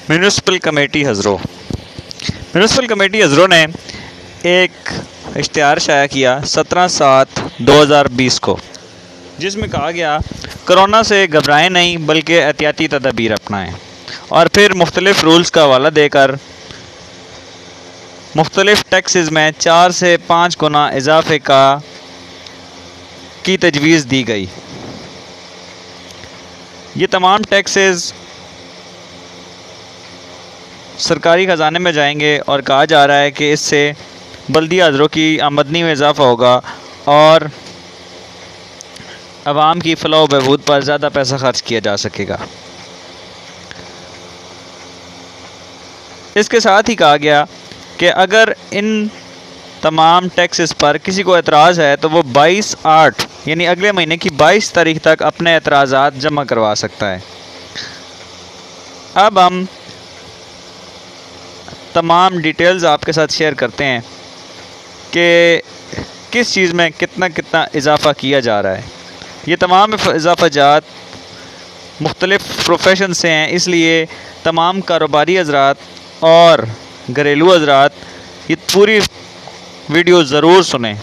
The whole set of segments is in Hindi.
म्यूनिसिपल कमेटी हज़रों ने एक इश्तिहार शाया किया 17/7/2020 को, जिसमें कहा गया कोरोना से घबराएं नहीं बल्कि एहतियाती तदाबीर अपनाएं, और फिर मुख्तलिफ रूल्स का हवाला देकर मुख्तलिफ टैक्सेस में 4 से 5 गुना इजाफे की तजवीज़ दी गई। ये तमाम टैक्सेस सरकारी ख़जाने में जाएंगे और कहा जा रहा है कि इससे बल्दी हज़रों की आमदनी में इजाफ़ा होगा और आवाम की फलाह व बहबूद पर ज़्यादा पैसा खर्च किया जा सकेगा। इसके साथ ही कहा गया कि अगर इन तमाम टैक्सेस पर किसी को एतराज़ है तो वो 22/8 यानी अगले महीने की 22 तारीख तक अपने एतराज़ात जमा करवा सकता है। अब हम तमाम डिटेल्स आपके साथ शेयर करते हैं कि किस चीज़ में कितना कितना इजाफ़ा किया जा रहा है। ये तमाम इजाफ़ाजात मुख्तलिफ़ प्रोफेशन से हैं, इसलिए तमाम कारोबारी हज़रात और घरेलू हज़रात ये पूरी वीडियो ज़रूर सुनें।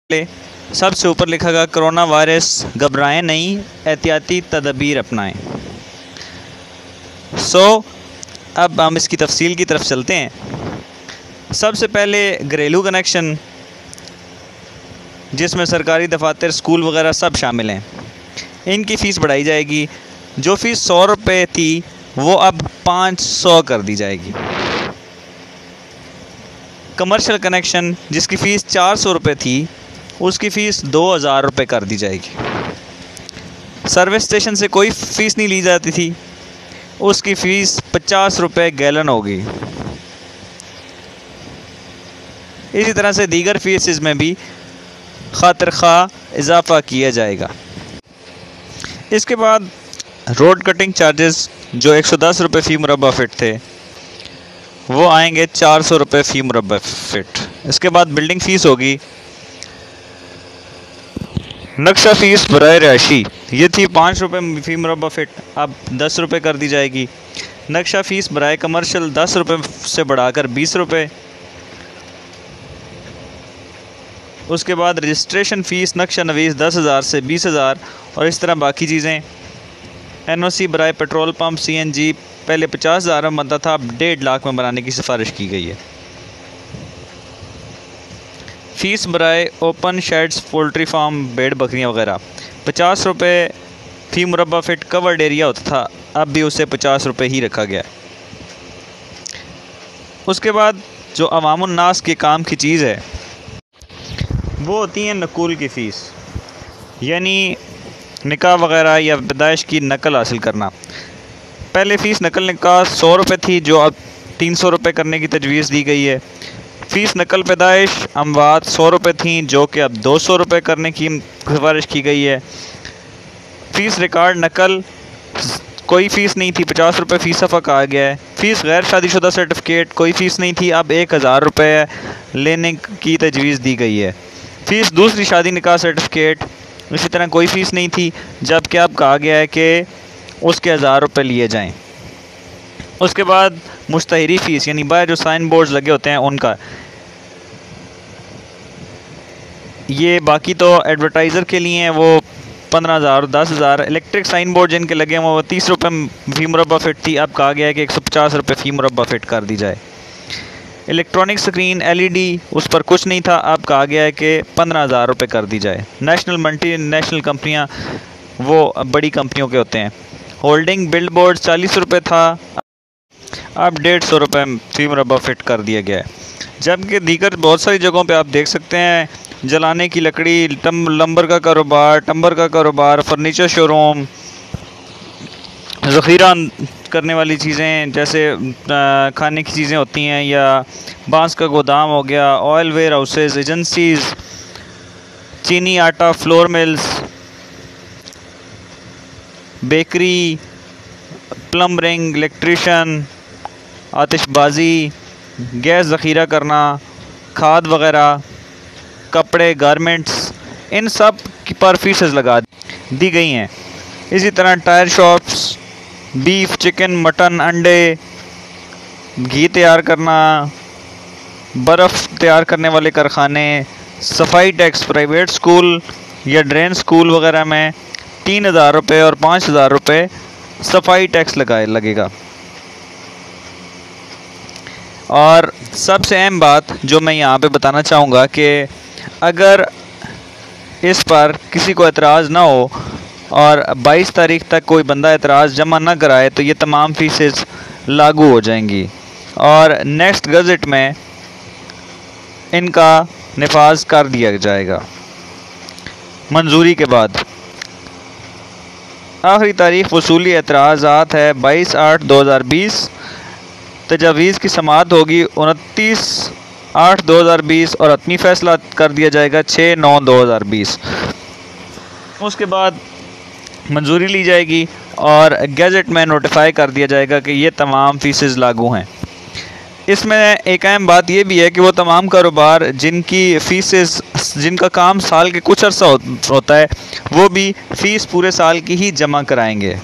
सबसे ऊपर लिखा गया कोरोना वायरस घबराएं नहीं, एहतियाती तदबीर अपनाएं। अब हम इसकी तफसील की तरफ चलते हैं। सबसे पहले घरेलू कनेक्शन, जिसमें सरकारी दफातर, स्कूल वगैरह सब शामिल हैं, इनकी फ़ीस बढ़ाई जाएगी। जो फ़ीस 100 रुपये थी वो अब 500 कर दी जाएगी। कमर्शियल कनेक्शन, जिसकी फ़ीस 400 रुपये थी, उसकी फ़ीस 2000 रुपये कर दी जाएगी। सर्विस स्टेशन से कोई फ़ीस नहीं ली जाती थी, उसकी फ़ीस 50 रुपये गैलन होगी। इसी तरह से दीगर फ़ीसेस में भी खातिर खा इजाफ़ा किया जाएगा। इसके बाद रोड कटिंग चार्जेस जो 110 रुपये फ़ी मुरब्बा फ़िट थे वो आएंगे 400 रुपये फ़ी मुरब्बा फ़िट। इसके बाद बिल्डिंग फ़ीस होगी। नक्शा फ़ीस बराए रहायशी, ये थी 5 रुपये फ़ी मुरब्बा फ़िट, अब 10 रुपये कर दी जाएगी। नक्शा फ़ीस बराए कमर्शियल 10 रुपये से बढ़ाकर 20 रुपये। उसके बाद रजिस्ट्रेशन फ़ीस नक्शा नवीस 10,000 से 20,000 और इस तरह बाकी चीज़ें। NOC बराए पेट्रोल पंप CNG पहले 50,000 में बनता था, अब 1.5 लाख में बनाने की सिफारिश की गई है। फ़ीस बराए ओपन शेड्स, पोल्ट्री फार्म, भेड़ बकरियाँ वगैरह 50 रुपये फ़ी मुरब्बा फ़िट कवर्ड एरिया होता था, अब भी उसे 50 रुपये ही रखा गया। उसके बाद जो अवामुन्नास के काम की चीज़ है वो होती है नकूल की फ़ीस, यानी निकाह वगैरह या पैदाइश की नकल हासिल करना। पहले फ़ीस नकल निकाह 100 रुपये थी, जो अब 300 रुपये करने की तजवीज़ दी गई है। फ़ीस नकल पैदाइश अमवात 100 रुपये थी, जो कि अब 200 रुपये करने की सिफारिश की गई है। फ़ीस रिकॉर्ड नकल कोई फ़ीस नहीं थी, 50 रुपये फ़ी सफ़ा कहा गया है। फ़ीस गैर शादीशुदा सर्टिफिकेट कोई फ़ीस नहीं थी, अब 1000 रुपये लेने की तजवीज़ दी गई है। फ़ीस दूसरी शादी निकाह सर्टिफिकेट इसी तरह कोई फ़ीस नहीं थी, जबकि अब कहा गया है कि उसके 1000 रुपये लिए जाएं। उसके बाद मुश्तहरी फ़ीस, यानी बाहर जो साइन बोर्ड्स लगे होते हैं उनका, ये बाकी तो एडवर्टाइज़र के लिए हैं, वो 15,000 10,000। इलेक्ट्रिक साइन बोर्ड जिनके लगे हैं वो 30 रुपये फ़ी मुरब्बा फ़िट थी, अब कहा गया है कि 150 रुपये फ़ी मुरब्बा फ़िट कर दी जाए। इलेक्ट्रॉनिक स्क्रीन LED उस पर कुछ नहीं था, अब कहा गया है कि 15,000 रुपये कर दी जाए। नेशनल मल्टी नेशनल कंपनियाँ वो बड़ी कंपनियों के होते हैं। होल्डिंग बिल्ड बोर्ड 40 रुपये था, अब 150 रुपये फ़ी मुरब्बा फ़िट कर दिया गया है। जबकि दीगर बहुत सारी जगहों पे आप देख सकते हैं जलाने की लकड़ी, लंबर का कारोबार, टम्बर का कारोबार, फर्नीचर शोरूम, ज़ख़ीरा करने वाली चीज़ें जैसे खाने की चीज़ें होती हैं, या बांस का गोदाम हो गया, ऑयल वेयर हाउसेस, एजेंसीज़, चीनी आटा, flour mills, bakery, plumbing, electrician, आतिशबाजी, गैस ज़ख़ीरा करना, खाद वगैरह, कपड़े, गारमेंट्स, इन सब पर फीसेस लगा दी गई हैं। इसी तरह tyre shops, beef, chicken, mutton, अंडे, घी तैयार करना, बर्फ़ तैयार करने वाले कारखाने, सफाई टैक्स प्राइवेट स्कूल या ड्रेन स्कूल वगैरह में 3,000 रुपये और 5,000 रुपये सफाई टैक्स लगेगा। और सबसे अहम बात जो मैं यहाँ पे बताना चाहूँगा कि अगर इस पर किसी को एतराज़ ना हो और 22 तारीख तक कोई बंदा एतराज़ जमा ना कराए तो ये तमाम फीसेस लागू हो जाएंगी और नेक्स्ट गज़ट में इनका नफाज कर दिया जाएगा मंजूरी के बाद। आखिरी तारीख वसूली एतराज़ात है 22/8/2020। तजावीज़ की समाअत होगी 29/8/2020 और हतमी फ़ैसला कर दिया जाएगा 6/9/2020। उसके बाद मंजूरी ली जाएगी और गैज़ेट में नोटिफाई कर दिया जाएगा कि ये तमाम फ़ीसेस लागू हैं। इसमें एक अहम बात यह भी है कि वो तमाम कारोबार जिनकी फ़ीसेस, जिनका काम साल के कुछ अर्सा होता है, वो भी फ़ीस पूरे साल की ही जमा कराएंगे।